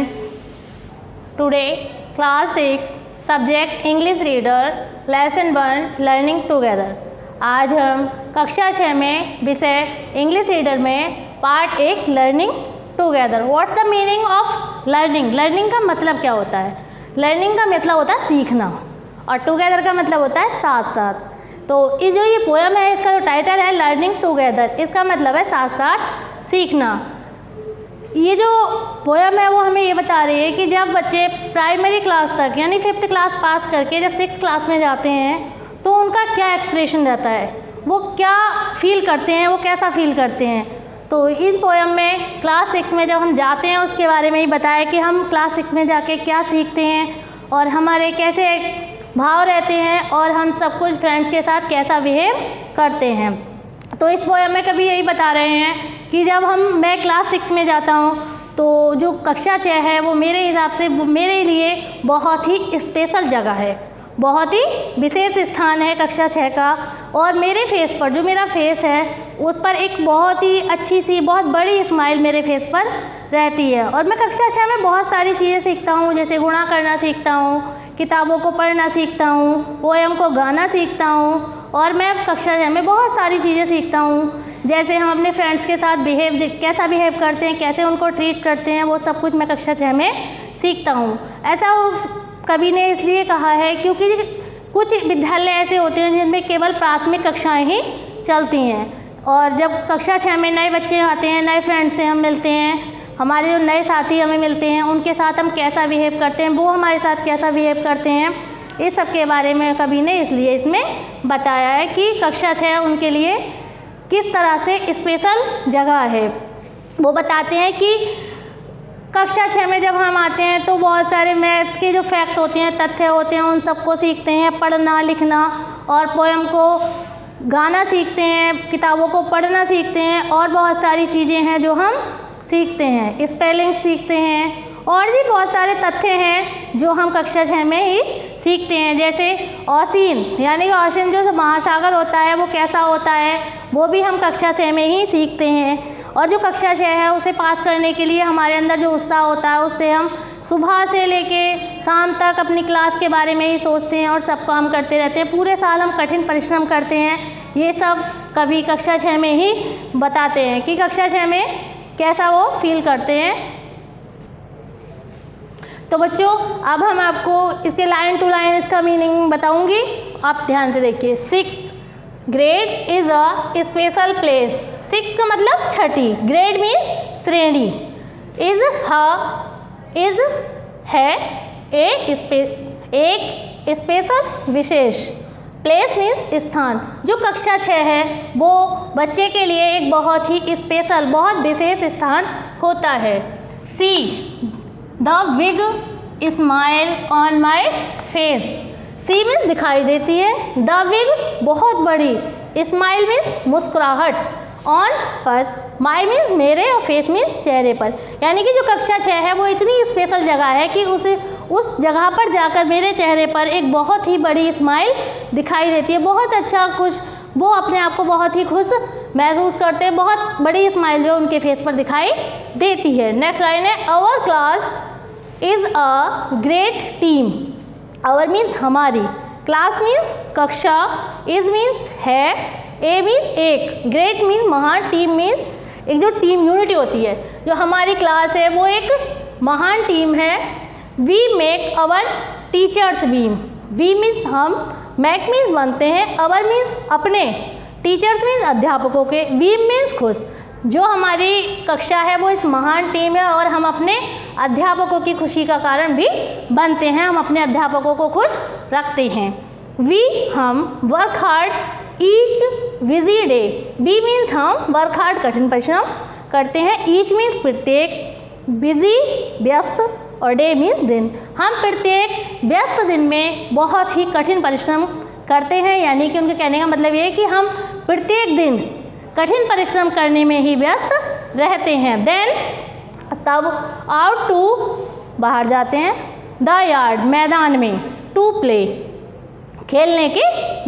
students, today class 6 subject English reader lesson 1 learning together। आज हम कक्षा 6 में विषय इंग्लिश रीडर में part 1 learning together. What's the meaning of learning? Learning का मतलब क्या होता है? लर्निंग का मतलब होता है सीखना और टुगेदर का मतलब होता है साथ साथ। तो इस जो ये पोएम है इसका जो टाइटल है लर्निंग टुगेदर, इसका मतलब है साथ साथ सीखना। ये जो पोएम है वो हमें ये बता रही है कि जब बच्चे प्राइमरी क्लास तक यानी 5th क्लास पास करके जब 6th क्लास में जाते हैं तो उनका क्या एक्सप्रेशन रहता है, वो क्या फील करते हैं, वो कैसा फील करते हैं। तो इस पोएम में क्लास 6 में जब हम जाते हैं उसके बारे में ही बताया कि हम क्लास 6 में जाके क्या सीखते हैं और हमारे कैसे भाव रहते हैं और हम सब कुछ फ्रेंड्स के साथ कैसा बिहेव करते हैं। तो इस पोएम में कभी यही बता रहे हैं कि जब मैं क्लास 6 में जाता हूँ तो जो कक्षा 6 है वो मेरे हिसाब से मेरे लिए बहुत ही स्पेशल जगह है, बहुत ही विशेष स्थान है कक्षा 6 का। और मेरे फेस पर जो मेरा फेस है उस पर एक बहुत ही अच्छी सी बहुत बड़ी स्माइल मेरे फेस पर रहती है। और मैं कक्षा 6 में बहुत सारी चीज़ें सीखता हूँ, जैसे गुणा करना सीखता हूँ, किताबों को पढ़ना सीखता हूँ, पोएम को गाना सीखता हूँ और मैं कक्षा 6 में बहुत सारी चीज़ें सीखता हूँ, जैसे हम अपने फ्रेंड्स के साथ कैसा बिहेव करते हैं, कैसे उनको ट्रीट करते हैं, वो सब कुछ मैं कक्षा 6 में सीखता हूँ। ऐसा कवि ने इसलिए कहा है क्योंकि कुछ विद्यालय ऐसे होते हैं जिनमें केवल प्राथमिक कक्षाएं ही चलती हैं और जब कक्षा 6 में नए बच्चे आते हैं, नए फ्रेंड्स से हम मिलते हैं, हमारे जो नए साथी हमें मिलते हैं उनके साथ हम कैसा बिहेव करते हैं, वो हमारे साथ कैसा बिहेव करते हैं, इस सब के बारे में कवि ने इसलिए इसमें बताया है कि कक्षा 6 उनके लिए किस तरह से स्पेशल जगह है। वो बताते हैं कि कक्षा 6 में जब हम आते हैं तो बहुत सारे मैथ के जो फैक्ट होते हैं, तथ्य होते हैं, उन सबको सीखते हैं, पढ़ना लिखना और पोएम को गाना सीखते हैं, किताबों को पढ़ना सीखते हैं और बहुत सारी चीज़ें हैं जो हम सीखते हैं, स्पेलिंग सीखते हैं और भी बहुत सारे तथ्य हैं जो हम कक्षा 6 में ही सीखते हैं। जैसे ओशियन यानी ओशियन जो महासागर होता है वो कैसा होता है वो भी हम कक्षा 6 में ही सीखते हैं। और जो कक्षा 6 है उसे पास करने के लिए हमारे अंदर जो उत्साह होता है उससे हम सुबह से लेके शाम तक अपनी क्लास के बारे में ही सोचते हैं और सब काम करते रहते हैं। पूरे साल हम कठिन परिश्रम करते हैं। ये सब कभी कक्षा 6 में ही बताते हैं कि कक्षा 6 में कैसा वो फील करते हैं। तो बच्चों अब हम आपको इसके लाइन टू लाइन इसका मीनिंग बताऊंगी, आप ध्यान से देखिए। 6th grade is a special place. 6th का मतलब छठी, ग्रेड मीन्स श्रेणी, इज़ है एक स्पेशल विशेष, प्लेस मीन्स स्थान। जो कक्षा 6 है वो बच्चे के लिए एक बहुत ही स्पेशल बहुत विशेष स्थान होता है। See the big smile on my face. See means दिखाई देती है, द विग बहुत बड़ी, स्माइल मीन्स मुस्कुराहट, ऑन पर, माई मीन्स मेरे और फेस मीन्स चेहरे पर। यानी कि जो कक्षा 6 है वो इतनी स्पेशल जगह है कि उस जगह पर जाकर मेरे चेहरे पर एक बहुत ही बड़ी स्माइल दिखाई देती है, बहुत अच्छा कुछ, वो अपने आप को बहुत ही खुश महसूस करते हैं, बहुत बड़ी स्माइल जो उनके फेस पर दिखाई देती है। नेक्स्ट लाइन है our class is a great team. Our means हमारी, क्लास मीन्स कक्षा, इज़ मीन्स है, ए मीन्स एक, ग्रेट मीन्स महान, टीम मीन्स एक जो टीम यूनिटी होती है। जो हमारी क्लास है वो एक महान टीम है। We make our teachers beam. We means हम, मेक मीन्स बनते हैं, आवर मीन्स अपने, टीचर्स मीन्स अध्यापकों के, बीम मीन्स खुश। जो हमारी कक्षा है वो एक महान टीम है और हम अपने अध्यापकों की खुशी का कारण भी बनते हैं, हम अपने अध्यापकों को खुश रखते हैं। वी हम, work hard each busy day. We means हम, वर्क हार्ड कठिन परिश्रम करते हैं, ईच मीन्स प्रत्येक, बिजी व्यस्त और डे मीन्स दिन। हम प्रत्येक व्यस्त दिन में बहुत ही कठिन परिश्रम करते हैं, यानी कि उनके कहने का मतलब ये है कि हम प्रत्येक दिन कठिन परिश्रम करने में ही व्यस्त रहते हैं। देन तब आउट टू बाहर जाते हैं, द यार्ड मैदान में, टू प्ले खेलने के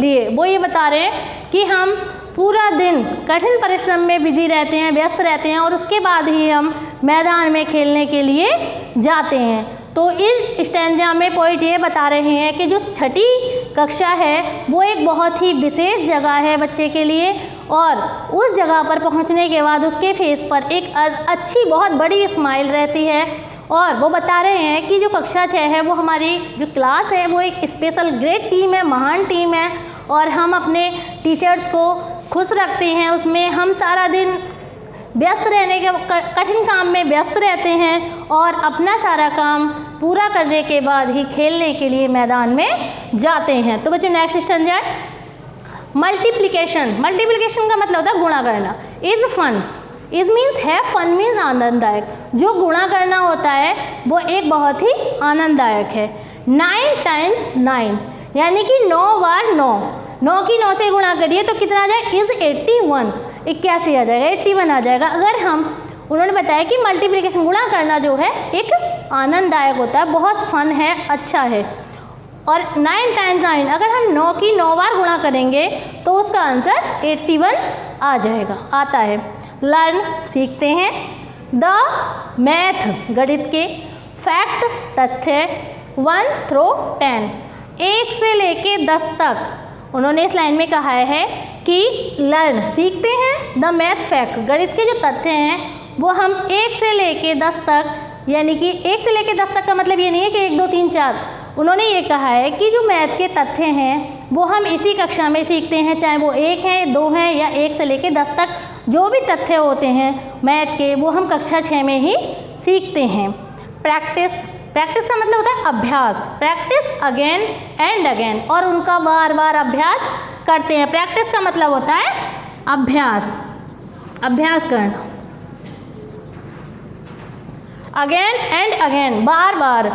लिए। वो ये बता रहे हैं कि हम पूरा दिन कठिन परिश्रम में बिजी रहते हैं, व्यस्त रहते हैं और उसके बाद ही हम मैदान में खेलने के लिए जाते हैं। तो इस स्टैंजा में पोइट ये बता रहे हैं कि जो छठी कक्षा है वो एक बहुत ही विशेष जगह है बच्चे के लिए, और उस जगह पर पहुंचने के बाद उसके फेस पर एक अच्छी बहुत बड़ी स्माइल रहती है। और वो बता रहे हैं कि जो कक्षा 6 है वो हमारी जो क्लास है वो एक स्पेशल ग्रेट टीम है, महान टीम है, और हम अपने टीचर्स को खुश रखते हैं। उसमें हम सारा दिन व्यस्त रहने के कठिन काम में व्यस्त रहते हैं और अपना सारा काम पूरा करने के बाद ही खेलने के लिए मैदान में जाते हैं। तो बच्चों नेक्स्ट स्टैंजा है मल्टीप्लिकेशन। मल्टीप्लिकेशन का मतलब होता है गुणा करना। इज़ फन, इज़ मीन्स है, फन मीन्स आनंददायक। जो गुणा करना होता है वो एक बहुत ही आनंददायक है। 9 टाइम्स 9 यानी कि 9 बार 9, 9 की 9 से गुणा करिए तो कितना आ जाए, इज़ 81, 81 आ जाएगा, 81 आ जाएगा। अगर हम उन्होंने बताया कि मल्टीप्लिकेशन गुणा करना जो है एक आनंददायक होता है, बहुत फन है, अच्छा है। और 9 टाइम्स 9 अगर हम 9 की 9 बार गुणा करेंगे तो उसका आंसर 81 आ जाएगा, आता है। लर्न सीखते हैं, द मैथ गणित के, फैक्ट तथ्य, 1 थ्रो 10 1 से लेके 10 तक उन्होंने इस लाइन में कहा है कि लर्न सीखते हैं, द मैथ फैक्ट गणित के जो तथ्य हैं वो हम 1 से लेके 10 तक, यानी कि 1 से लेके 10 तक का मतलब ये नहीं है कि 1 2 3 4। उन्होंने ये कहा है कि जो मैथ के तथ्य हैं वो हम इसी कक्षा में सीखते हैं, चाहे वो 1 है, 2 है या 1 से लेके 10 तक जो भी तथ्य होते हैं मैथ के वो हम कक्षा 6 में ही सीखते हैं। प्रैक्टिस, प्रैक्टिस का मतलब होता है अभ्यास, प्रैक्टिस अगेन एंड अगेन, और उनका बार बार अभ्यास करते हैं। प्रैक्टिस का मतलब होता है अभ्यास, अभ्यास करना, अगेन एंड अगेन, बार बार।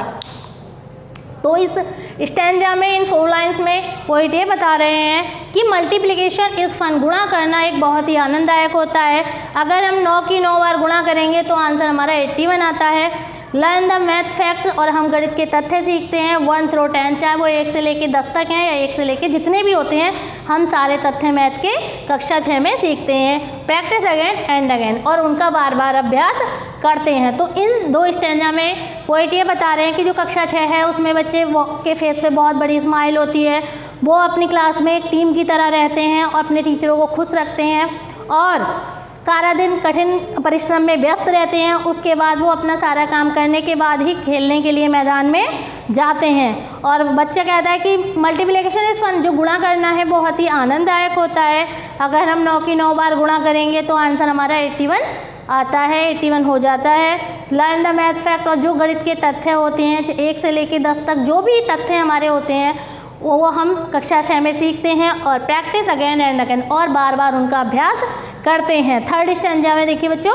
तो इस स्टैंजा में इन 4 लाइन्स में पोइट ये बता रहे हैं कि मल्टीप्लिकेशन इज़ फन, गुणा करना एक बहुत ही आनंददायक होता है। अगर हम 9 की 9 बार गुणा करेंगे तो आंसर हमारा 81 आता है। लर्न द मैथ फैक्ट, और हम गणित के तथ्य सीखते हैं 1 थ्रो 10, चाहे वो 1 से लेके 10 तक हैं या 1 से लेके जितने भी होते हैं, हम सारे तथ्य मैथ के कक्षा 6 में सीखते हैं। प्रैक्टिस अगेन एंड अगेन, और उनका बार बार अभ्यास करते हैं। तो इन 2 स्टैंजा में पोइट ये बता रहे हैं कि जो कक्षा 6 है उसमें बच्चे के फेस पे बहुत बड़ी स्माइल होती है, वो अपनी क्लास में एक टीम की तरह रहते हैं और अपने टीचरों को खुश रखते हैं और सारा दिन कठिन परिश्रम में व्यस्त रहते हैं। उसके बाद वो अपना सारा काम करने के बाद ही खेलने के लिए मैदान में जाते हैं। और बच्चा कहता है कि मल्टीप्लिकेशन इज़ फन, जो गुणा करना है बहुत ही आनंददायक होता है। अगर हम 9 की 9 बार गुणा करेंगे तो आंसर हमारा 81 आता है, 81 हो जाता है। लर्न द मैथ फैक्ट, और जो गणित के तथ्य होते हैं 1 से लेकर 10 तक जो भी तथ्य हमारे होते हैं वो हम कक्षा 6 में सीखते हैं। और प्रैक्टिस अगेन एंड अगेन, और बार बार उनका अभ्यास करते हैं। 3rd स्टैंजा में देखिए बच्चों,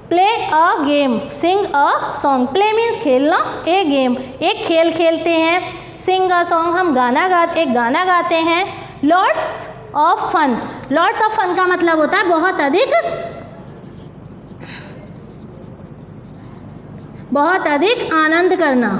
play a game, sing a song. Play means खेलना, ए गेम एक खेल खेलते हैं। सिंग अ सॉन्ग हम एक गाना गाते हैं। Lots of fun, lots of fun का मतलब होता है बहुत अधिक आनंद करना।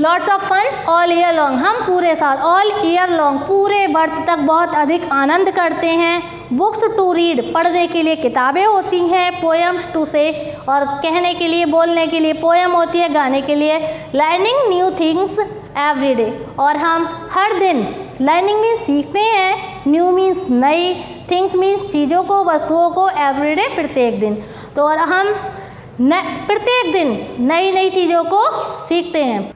Lots of fun all year long, हम पूरे साल, ऑल ईयर लॉन्ग पूरे वर्ष तक बहुत अधिक आनंद करते हैं। बुक्स टू रीड, पढ़ने के लिए किताबें होती हैं। पोएम्स टू से, और कहने के लिए बोलने के लिए पोएम होती है, गाने के लिए। Learning new things every day, और हम हर दिन, लर्निंग मीन्स सीखते हैं, न्यू मीन्स नई, थिंग्स मीन्स चीज़ों को, वस्तुओं को, एवरी डे प्रत्येक दिन। तो और हम प्रत्येक दिन नई नई चीज़ों को सीखते हैं।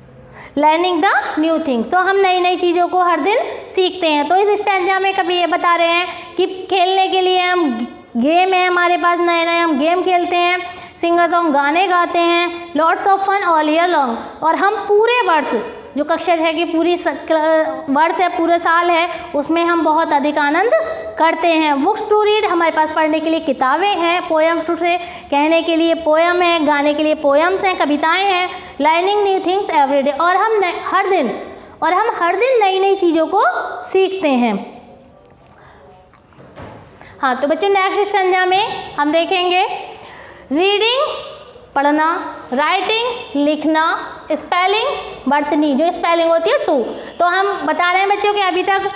लर्निंग द न्यू थिंग्स, तो हम नई नई चीज़ों को हर दिन सीखते हैं। तो इस स्टैंजा में कभी ये बता रहे हैं कि खेलने के लिए हम गेम है हमारे पास, नए नए हम गेम खेलते हैं। सिंगर सॉन्ग गाने गाते हैं। Lots of fun all year long, और हम पूरे वर्ष, जो कक्षा 6 की पूरी वर्ष है, पूरे साल है, उसमें हम बहुत अधिक आनंद करते हैं। बुक्स टू रीड, हमारे पास पढ़ने के लिए किताबें हैं। पोएम्स टू से, कहने के लिए पोएम है, गाने के लिए पोएम्स हैं, कविताएं हैं। Learning new things every day, और हम हर दिन नई नई चीज़ों को सीखते हैं। हाँ, तो बच्चों नेक्स्ट स्टैंजा में हम देखेंगे रीडिंग पढ़ना, राइटिंग लिखना, स्पेलिंग वर्तनी, जो स्पेलिंग होती है टू। तो हम बता रहे हैं बच्चों कि अभी तक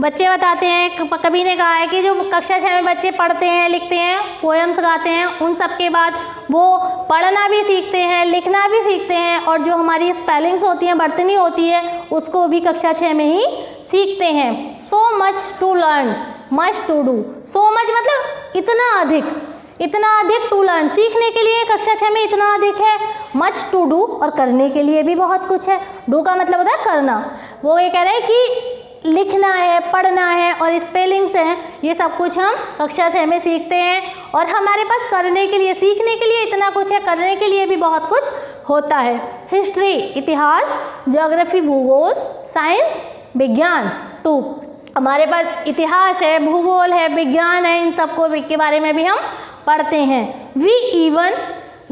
बच्चे बताते हैं, कभी ने कहा है कि जो कक्षा 6 में बच्चे पढ़ते हैं, लिखते हैं, पोएम्स गाते हैं, उन सब के बाद वो पढ़ना भी सीखते हैं, लिखना भी सीखते हैं, और जो हमारी स्पेलिंग्स होती हैं, वर्तनी होती है, उसको भी कक्षा 6 में ही सीखते हैं। So much to learn, much to do. So much मतलब इतना अधिक टू लर्न, सीखने के लिए कक्षा 6 में इतना अधिक है। मच टू डू, और करने के लिए भी बहुत कुछ है। डू का मतलब होता है करना। वो ये कह रहे हैं कि लिखना है, पढ़ना है और स्पेलिंग्स हैं, ये सब कुछ हम कक्षा 6 में सीखते हैं। और हमारे पास करने के लिए, सीखने के लिए इतना कुछ है, करने के लिए भी बहुत कुछ होता है। हिस्ट्री इतिहास, ज्योग्राफी भूगोल, साइंस विज्ञान। 2 हमारे पास इतिहास है, भूगोल है, विज्ञान है, इन सबको के बारे में भी हम पढ़ते हैं। We even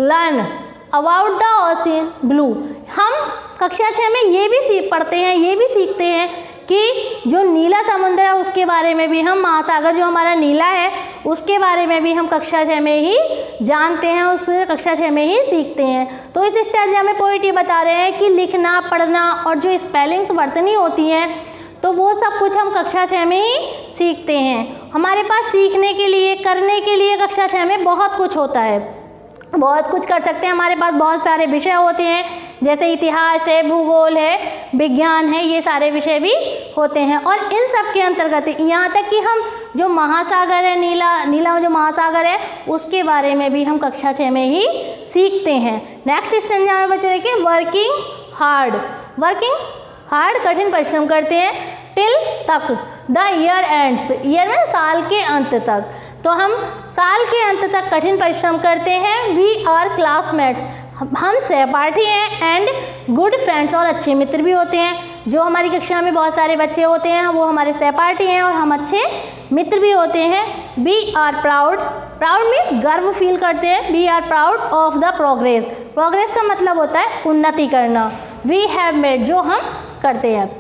learn about the ocean blue. हम कक्षा 6 में ये भी पढ़ते हैं, ये भी सीखते हैं कि जो नीला समुद्र है उसके बारे में भी हम, महासागर जो हमारा नीला है उसके बारे में भी हम कक्षा 6 में ही जानते हैं, उस कक्षा 6 में ही सीखते हैं। तो इस स्टैंजा में पोएट ये बता रहे हैं कि लिखना, पढ़ना और जो स्पेलिंग्स वर्तनी होती हैं, तो वो सब कुछ हम कक्षा 6 में ही सीखते हैं। हमारे पास सीखने के लिए, करने के लिए कक्षा 6 में बहुत कुछ होता है, बहुत कुछ कर सकते हैं। हमारे पास बहुत सारे विषय होते हैं, जैसे इतिहास है, भूगोल है, विज्ञान है, ये सारे विषय भी होते हैं। और इन सब के अंतर्गत यहाँ तक कि हम जो महासागर है, नीला जो महासागर है, उसके बारे में भी हम कक्षा 6 में ही सीखते हैं। नेक्स्ट स्टैंजा में बच्चे देखिए, वर्किंग हार्ड कठिन परिश्रम करते हैं, टिल तक द ईयर एंड्स, ईयर में साल के अंत तक, तो हम साल के अंत तक कठिन परिश्रम करते हैं। वी आर क्लासमेट्स, हम सहपाठी हैं, एंड गुड फ्रेंड्स, और अच्छे मित्र भी होते हैं। जो हमारी कक्षा में बहुत सारे बच्चे होते हैं वो हमारे सहपाठी हैं और हम अच्छे मित्र भी होते हैं। वी आर प्राउड मीन्स गर्व फील करते हैं। We are proud of the progress का मतलब होता है उन्नति करना। वी हैव मेड, जो हम करते हैं,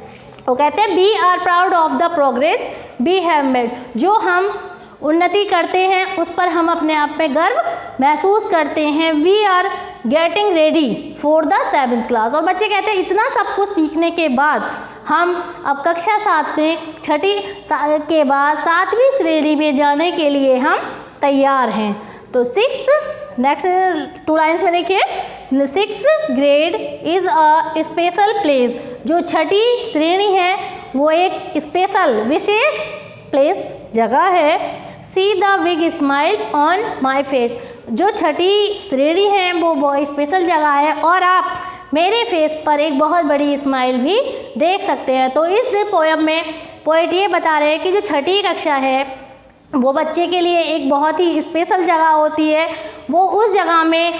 वो कहते हैं we are proud of the progress we have made, जो हम उन्नति करते हैं उस पर हम अपने आप में गर्व महसूस करते हैं। We are getting ready for the 7th class, और बच्चे कहते हैं इतना सब कुछ सीखने के बाद हम अब कक्षा 7 में, छठी के बाद 7वीं श्रेणी में जाने के लिए हम तैयार हैं। तो 6 नेक्स्ट 2 लाइन्स में देखिए, 6th grade is a special place, जो छठी श्रेणी है वो एक स्पेशल विशेष प्लेस जगह है। See the big smile on my face, जो छठी श्रेणी है वो स्पेशल जगह है और आप मेरे फेस पर एक बहुत बड़ी स्माइल भी देख सकते हैं। तो इस पोएम में पोएट ये बता रहे हैं कि जो छठी कक्षा है वो बच्चे के लिए एक बहुत ही स्पेशल जगह होती है। वो उस जगह में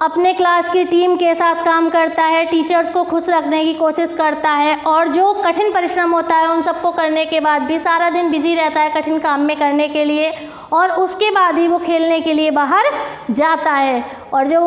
अपने क्लास की टीम के साथ काम करता है, टीचर्स को खुश रखने की कोशिश करता है, और जो कठिन परिश्रम होता है उन सबको करने के बाद भी सारा दिन बिजी रहता है कठिन काम में करने के लिए, और उसके बाद ही वो खेलने के लिए बाहर जाता है। और जो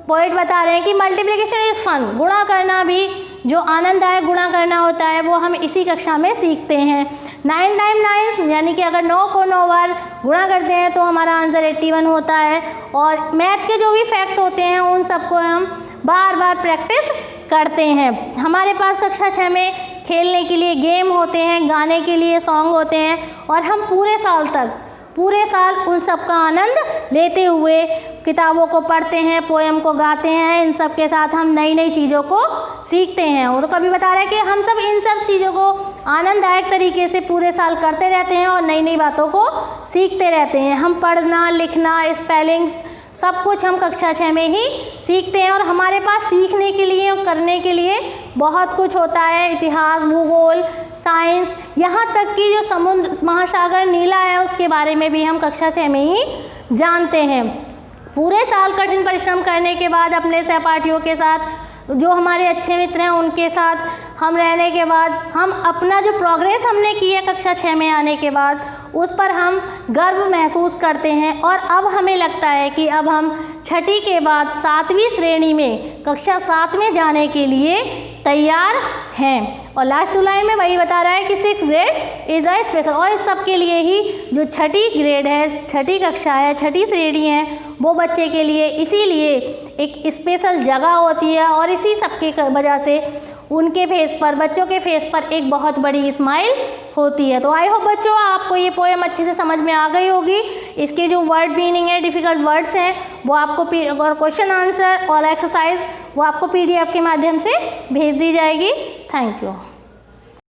पोएट बता रहे हैं कि मल्टीप्लिकेशन इज़ फन, गुणा करना भी जो आनंददायक गुणा करना होता है वो हम इसी कक्षा में सीखते हैं। 9 टाइम 9 यानी कि अगर 9 को 9 बार गुणा करते हैं तो हमारा आंसर 81 होता है। और मैथ के जो भी फैक्ट होते हैं उन सबको हम बार बार प्रैक्टिस करते हैं। हमारे पास कक्षा 6 में खेलने के लिए गेम होते हैं, गाने के लिए सॉन्ग होते हैं, और हम पूरे साल उन सब का आनंद लेते हुए किताबों को पढ़ते हैं, पोएम को गाते हैं, इन सब के साथ हम नई नई चीज़ों को सीखते हैं। वो तो कभी बता रहे हैं कि हम सब इन सब चीज़ों को आनंददायक तरीके से पूरे साल करते रहते हैं और नई नई बातों को सीखते रहते हैं। हम पढ़ना, लिखना, स्पेलिंग्स सब कुछ हम कक्षा 6 में ही सीखते हैं, और हमारे पास सीखने के लिए और करने के लिए बहुत कुछ होता है। इतिहास, भूगोल, साइंस, यहाँ तक कि जो समुद्र महासागर नीला है उसके बारे में भी हम कक्षा 6 में ही जानते हैं। पूरे साल कठिन परिश्रम करने के बाद अपने सहपाठियों के साथ, जो हमारे अच्छे मित्र हैं उनके साथ हम रहने के बाद, हम अपना जो प्रोग्रेस हमने की है कक्षा 6 में आने के बाद उस पर हम गर्व महसूस करते हैं। और अब हमें लगता है कि अब हम छठी के बाद 7वीं श्रेणी में, कक्षा 7 में जाने के लिए तैयार हैं। और लास्ट 2 लाइन में वही बता रहा है कि 6th grade is a special, और इस सब के लिए ही जो छठी ग्रेड है, छठी कक्षा है, छठी श्रेणी है, वो बच्चे के लिए इसीलिए एक स्पेशल जगह होती है और इसी सब की वजह से उनके फेस पर, बच्चों के फेस पर एक बहुत बड़ी स्माइल होती है। तो आई होप बच्चों आपको ये पोएम अच्छे से समझ में आ गई होगी। इसके जो वर्ड मीनिंग है, डिफ़िकल्ट वर्ड्स हैं वो आपको और क्वेश्चन आंसर और एक्सरसाइज वो आपको PDF के माध्यम से भेज दी जाएगी। Thank you.